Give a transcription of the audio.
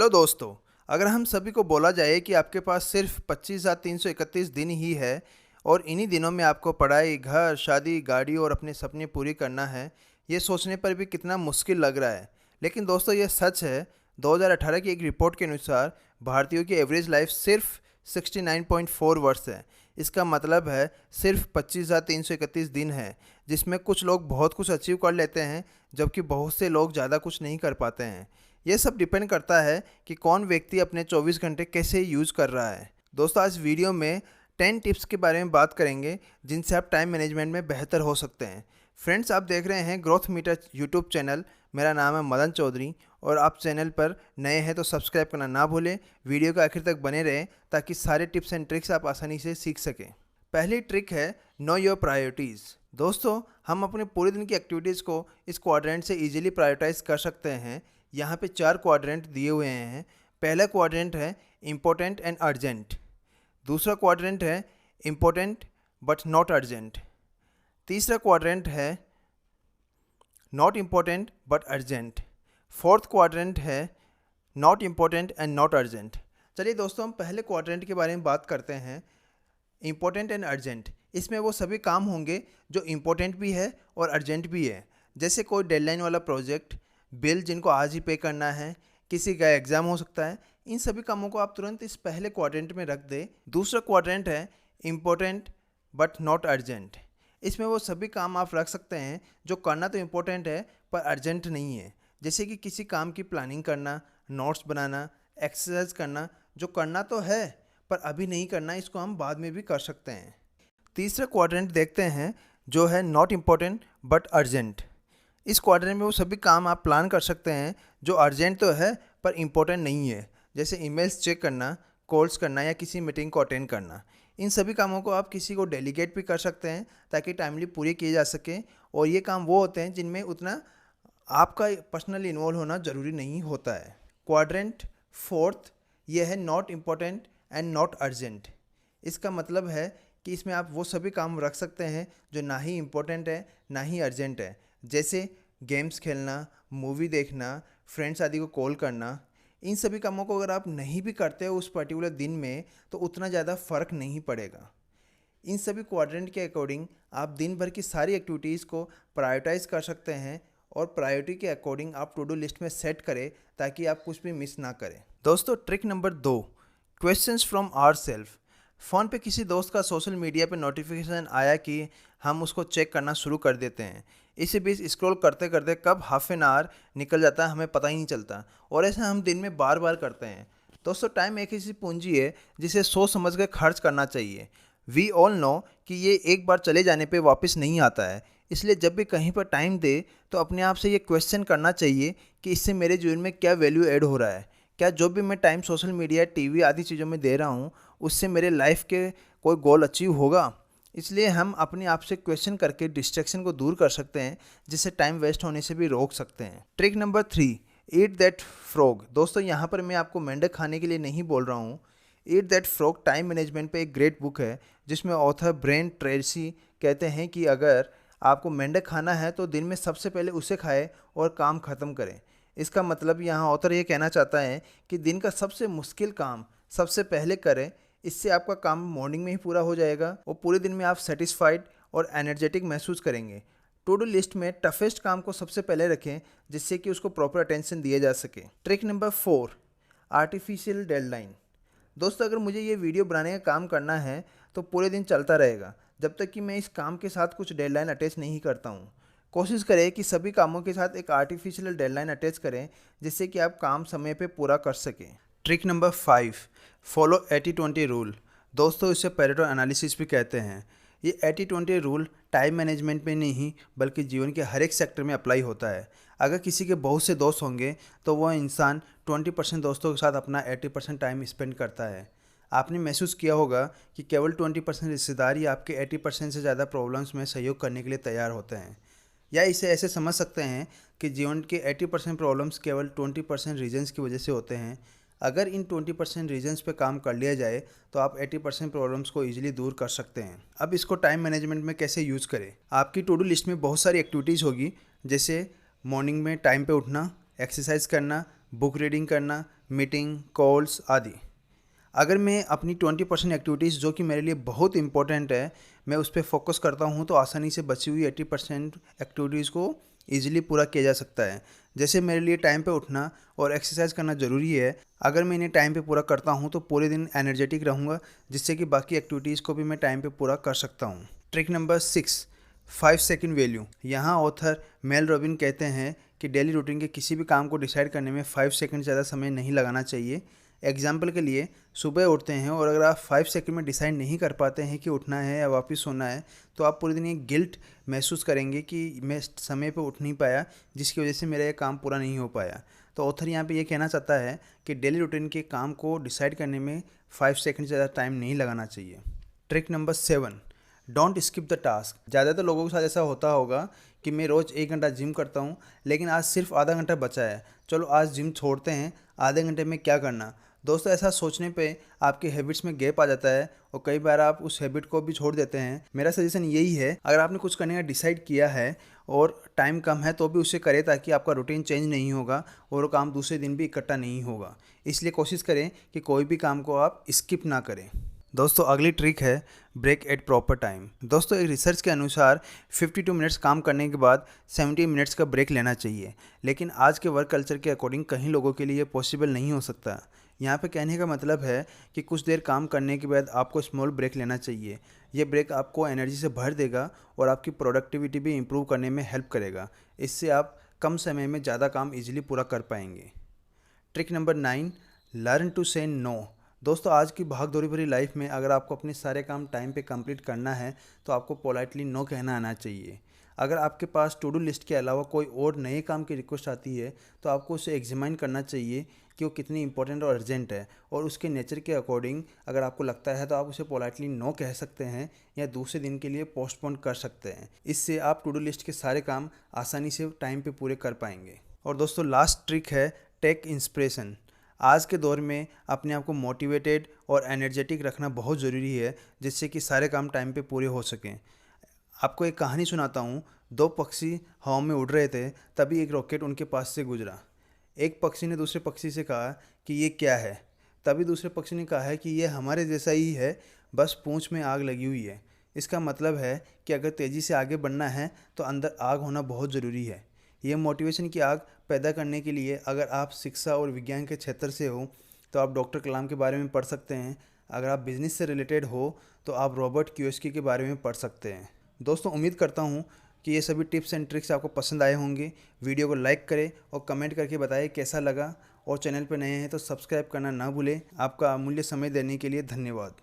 Hello दोस्तों, अगर हम सभी को बोला जाए कि आपके पास सिर्फ 25,331 दिन ही है और इन्हीं दिनों में आपको पढ़ाई, घर, शादी, गाड़ी और अपने सपने पूरी करना है, ये सोचने पर भी कितना मुश्किल लग रहा है। लेकिन दोस्तों ये सच है। 2018 की एक रिपोर्ट के अनुसार भारतीयों की एवरेज लाइफ सिर्फ 69.4 वर्ष है। इसका मतलब है सिर्फ 25,331 दिन है, जिसमें कुछ लोग बहुत कुछ अचीव कर लेते हैं जबकि बहुत से लोग ज़्यादा कुछ नहीं कर पाते हैं। ये सब डिपेंड करता है कि कौन व्यक्ति अपने 24 घंटे कैसे यूज़ कर रहा है। दोस्तों आज वीडियो में 10 टिप्स के बारे में बात करेंगे जिनसे आप टाइम मैनेजमेंट में बेहतर हो सकते हैं। फ्रेंड्स, आप देख रहे हैं ग्रोथ मीटर यूट्यूब चैनल। मेरा नाम है मदन चौधरी और आप चैनल पर नए हैं तो सब्सक्राइब करना ना भूलें। वीडियो के आखिर तक बने रहें ताकि सारे टिप्स एंड ट्रिक्स आप आसानी से सीख सकें। पहली ट्रिक है नो योर प्रायोरिटीज़। दोस्तों हम अपने पूरे दिन की एक्टिविटीज़ को इस क्वाड्रेंट से इजीली प्रायोरिटाइज कर सकते हैं। यहाँ पे 4 क्वाड्रेंट दिए हुए हैं। पहला क्वाड्रेंट है इम्पोर्टेंट एंड अर्जेंट। दूसरा क्वाड्रेंट है इम्पोर्टेंट बट नॉट अर्जेंट। तीसरा क्वाड्रेंट है not important but urgent. Fourth quadrant है not important and not urgent. चलिए दोस्तों हम पहले क्वाड्रेंट के बारे में बात करते हैं, इम्पोर्टेंट एंड अर्जेंट। इसमें वो सभी काम होंगे जो इम्पोर्टेंट भी है और अर्जेंट भी है, जैसे कोई डेडलाइन वाला प्रोजेक्ट, बिल जिनको आज ही पे करना है, किसी का एग्ज़ाम हो सकता है। इन सभी कामों को आप तुरंत इस पहले क्वाड्रेंट में रख दें। दूसरा क्वाड्रेंट है इम्पोर्टेंट बट नॉट अर्जेंट। इसमें वो सभी काम आप रख सकते हैं जो करना तो इम्पोर्टेंट है पर अर्जेंट नहीं है, जैसे कि किसी काम की प्लानिंग करना, नोट्स बनाना, एक्सरसाइज करना, जो करना तो है पर अभी नहीं करना, इसको हम बाद में भी कर सकते हैं। तीसरा क्वाड्रेंट देखते हैं जो है नॉट इम्पोर्टेंट बट अर्जेंट। इस क्वाड्रेंट में वो सभी काम आप प्लान कर सकते हैं जो अर्जेंट तो है पर इम्पोर्टेंट नहीं है, जैसे ईमेल्स चेक करना, कॉल्स करना या किसी मीटिंग को अटेंड करना। इन सभी कामों को आप किसी को डेलीगेट भी कर सकते हैं ताकि टाइमली पूरी की जा सके। और ये काम वो होते हैं जिनमें उतना आपका पर्सनली इन्वॉल्व होना ज़रूरी नहीं होता है। क्वाड्रेंट फोर्थ ये है not important and not urgent. इसका मतलब है कि इसमें आप वो सभी काम रख सकते हैं जो ना ही इम्पोर्टेंट है ना ही अर्जेंट है, जैसे गेम्स खेलना, मूवी देखना, फ्रेंड्स आदि को कॉल करना। इन सभी कामों को अगर आप नहीं भी करते हो उस पर्टिकुलर दिन में तो उतना ज़्यादा फ़र्क नहीं पड़ेगा। इन सभी क्वाड्रेंट के अकॉर्डिंग आप दिन भर की सारी एक्टिविटीज़ को प्रायोरिटाइज कर सकते हैं और प्रायोरिटी के अकॉर्डिंग आप टू डू लिस्ट में सेट करें ताकि आप कुछ भी मिस ना करें। दोस्तों trick number 2, questions from our self. Phone पे किसी दोस्त का सोशल मीडिया पे नोटिफिकेशन आया कि हम उसको चेक करना शुरू कर देते हैं। इसी बीच स्क्रॉल करते करते कब हाफ एन आवर निकल जाता है हमें पता ही नहीं चलता, और ऐसा हम दिन में बार बार करते हैं। दोस्तों टाइम एक ऐसी पूंजी है जिसे सोच समझ कर खर्च करना चाहिए। वी ऑल नो कि ये एक बार चले जाने पे वापस नहीं आता है, इसलिए जब भी कहीं पर टाइम दे तो अपने आप से ये क्वेश्चन करना चाहिए कि इससे मेरे जीवन में क्या वैल्यू ऐड हो रहा है। क्या जो भी मैं टाइम सोशल मीडिया, टीवी आदि चीज़ों में दे रहा हूँ उससे मेरे लाइफ के कोई गोल अचीव होगा। इसलिए हम अपने आप से क्वेश्चन करके डिस्ट्रैक्शन को दूर कर सकते हैं, जिससे टाइम वेस्ट होने से भी रोक सकते हैं। Trick number 3, eat that frog. दोस्तों यहाँ पर मैं आपको मेंढक खाने के लिए नहीं बोल रहा हूँ। Eat that frog time management पे एक ग्रेट बुक है जिसमें ऑथर ब्रेन ट्रेसी कहते हैं कि अगर आपको मेंढक खाना है तो दिन में सबसे पहले उसे खाएं और काम ख़त्म करें। इसका मतलब यहाँ ऑथर ये कहना चाहता है कि दिन का सबसे मुश्किल काम सबसे पहले करें। इससे आपका काम मॉर्निंग में ही पूरा हो जाएगा और पूरे दिन में आप सेटिस्फाइड और एनर्जेटिक महसूस करेंगे। टू डू लिस्ट में टफेस्ट काम को सबसे पहले रखें जिससे कि उसको प्रॉपर अटेंशन दिया जा सके। Trick number 4, artificial deadline. दोस्तों अगर मुझे ये वीडियो बनाने का काम करना है तो पूरे दिन चलता रहेगा जब तक कि मैं इस काम के साथ कुछ डेडलाइन अटैच नहीं करता हूँ। कोशिश करें कि सभी कामों के साथ एक आर्टिफिशियल डेडलाइन अटैच करें जिससे कि आप काम समय पे पूरा कर सकें। Trick number 5, follow 80-20 rule. दोस्तों इसे पेरेटो एनालिसिस भी कहते हैं। ये 80-20 रूल टाइम मैनेजमेंट में नहीं बल्कि जीवन के हर एक सेक्टर में अप्लाई होता है। अगर किसी के बहुत से दोस्त होंगे तो वह इंसान 20% दोस्तों के साथ अपना 80% टाइम स्पेंड करता है। आपने महसूस किया होगा कि केवल 20% रिश्तेदार ही आपके 80% से ज़्यादा प्रॉब्लम्स में सहयोग करने के लिए तैयार होते हैं। या इसे ऐसे समझ सकते हैं कि जीवन के 80% प्रॉब्लम्स केवल 20% रीजन्स की वजह से होते हैं। अगर इन 20% रीजन्स पे काम कर लिया जाए तो आप 80% प्रॉब्लम्स को ईजिली दूर कर सकते हैं। अब इसको टाइम मैनेजमेंट में कैसे यूज़ करें। आपकी टू डू लिस्ट में बहुत सारी एक्टिविटीज़ होगी, जैसे मॉर्निंग में टाइम पे उठना, एक्सरसाइज करना, बुक रीडिंग करना, मीटिंग, कॉल्स आदि। अगर मैं अपनी 20% एक्टिविटीज़ जो कि मेरे लिए बहुत इंपॉर्टेंट है, मैं उस पे फोकस करता हूँ तो आसानी से बची हुई 80% एक्टिविटीज़ को ईज़िली पूरा किया जा सकता है। जैसे मेरे लिए टाइम पे उठना और एक्सरसाइज करना ज़रूरी है। अगर मैं इन्हें टाइम पे पूरा करता हूँ तो पूरे दिन एनर्जेटिक रहूँगा, जिससे कि बाकी एक्टिविटीज़ को भी मैं टाइम पे पूरा कर सकता हूँ। Trick number 6, 5 second value. यहाँ ऑथर मेल रॉबिन कहते हैं कि डेली रूटीन के किसी भी काम को डिसाइड करने में 5 सेकंड ज़्यादा समय नहीं लगाना चाहिए। एग्जाम्पल के लिए, सुबह उठते हैं और अगर आप 5 सेकंड में डिसाइड नहीं कर पाते हैं कि उठना है या वापस सोना है, तो आप पूरे दिन ये गिल्ट महसूस करेंगे कि मैं समय पे उठ नहीं पाया, जिसकी वजह से मेरा ये काम पूरा नहीं हो पाया। तो ऑथर यहाँ पे ये कहना चाहता है कि डेली रूटीन के काम को डिसाइड करने में 5 सेकंड से ज़्यादा टाइम नहीं लगाना चाहिए। Trick number 7, don't skip the task. ज़्यादातर लोगों के साथ ऐसा होता होगा कि मैं रोज़ 1 घंटा जिम करता हूँ, लेकिन आज सिर्फ आधा घंटा बचा है, चलो आज जिम छोड़ते हैं, आधे घंटे में क्या करना। दोस्तों, ऐसा सोचने पे आपके हैबिट्स में गैप आ जाता है और कई बार आप उस हैबिट को भी छोड़ देते हैं। मेरा सजेशन यही है, अगर आपने कुछ करने का डिसाइड किया है और टाइम कम है तो भी उसे करें, ताकि आपका रूटीन चेंज नहीं होगा और वो काम दूसरे दिन भी इकट्ठा नहीं होगा। इसलिए कोशिश करें कि कोई भी काम को आप स्किप ना करें। दोस्तों, अगली ट्रिक है ब्रेक एट प्रॉपर टाइम। दोस्तों, एक रिसर्च के अनुसार 52 मिनट्स काम करने के बाद 70 मिनट्स का ब्रेक लेना चाहिए, लेकिन आज के वर्क कल्चर के अकॉर्डिंग कहीं लोगों के लिए ये पॉसिबल नहीं हो सकता। यहाँ पे कहने का मतलब है कि कुछ देर काम करने के बाद आपको स्मॉल ब्रेक लेना चाहिए। ये ब्रेक आपको एनर्जी से भर देगा और आपकी प्रोडक्टिविटी भी इम्प्रूव करने में हेल्प करेगा। इससे आप कम समय में ज़्यादा काम ईजिली पूरा कर पाएंगे। ट्रिक नंबर 9, लर्न टू से नो। दोस्तों, आज की भाग दौड़ी भरी लाइफ में अगर आपको अपने सारे काम टाइम पे कंप्लीट करना है तो आपको पोलाइटली नो कहना आना चाहिए। अगर आपके पास टू डू लिस्ट के अलावा कोई और नए काम की रिक्वेस्ट आती है तो आपको उसे एग्जामिन करना चाहिए कि वो कितनी इंपॉर्टेंट और अर्जेंट है, और उसके नेचर के अकॉर्डिंग अगर आपको लगता है तो आप उसे पोलाइटली नो कह सकते हैं या दूसरे दिन के लिए पोस्टपोन कर सकते हैं। इससे आप टू डू लिस्ट के सारे काम आसानी से टाइम पे पूरे कर पाएंगे। और दोस्तों, लास्ट ट्रिक है टेक इंस्पिरेशन। आज के दौर में अपने आप को मोटिवेटेड और एनर्जेटिक रखना बहुत ज़रूरी है, जिससे कि सारे काम टाइम पे पूरे हो सकें। आपको एक कहानी सुनाता हूँ। 2 पक्षी हवा में उड़ रहे थे, तभी एक रॉकेट उनके पास से गुजरा। एक पक्षी ने दूसरे पक्षी से कहा कि ये क्या है? तभी दूसरे पक्षी ने कहा है कि ये हमारे जैसा ही है, बस पूंछ में आग लगी हुई है। इसका मतलब है कि अगर तेज़ी से आगे बढ़ना है तो अंदर आग होना बहुत ज़रूरी है। ये मोटिवेशन की आग पैदा करने के लिए अगर आप शिक्षा और विज्ञान के क्षेत्र से हो तो आप डॉक्टर कलाम के बारे में पढ़ सकते हैं। अगर आप बिजनेस से रिलेटेड हो तो आप रॉबर्ट कियोसाकी के बारे में पढ़ सकते हैं। दोस्तों, उम्मीद करता हूँ कि ये सभी टिप्स एंड ट्रिक्स आपको पसंद आए होंगे। वीडियो को लाइक करें और कमेंट करके बताएं कैसा लगा, और चैनल पर नए हैं तो सब्सक्राइब करना ना भूलें। आपका अमूल्य समय देने के लिए धन्यवाद।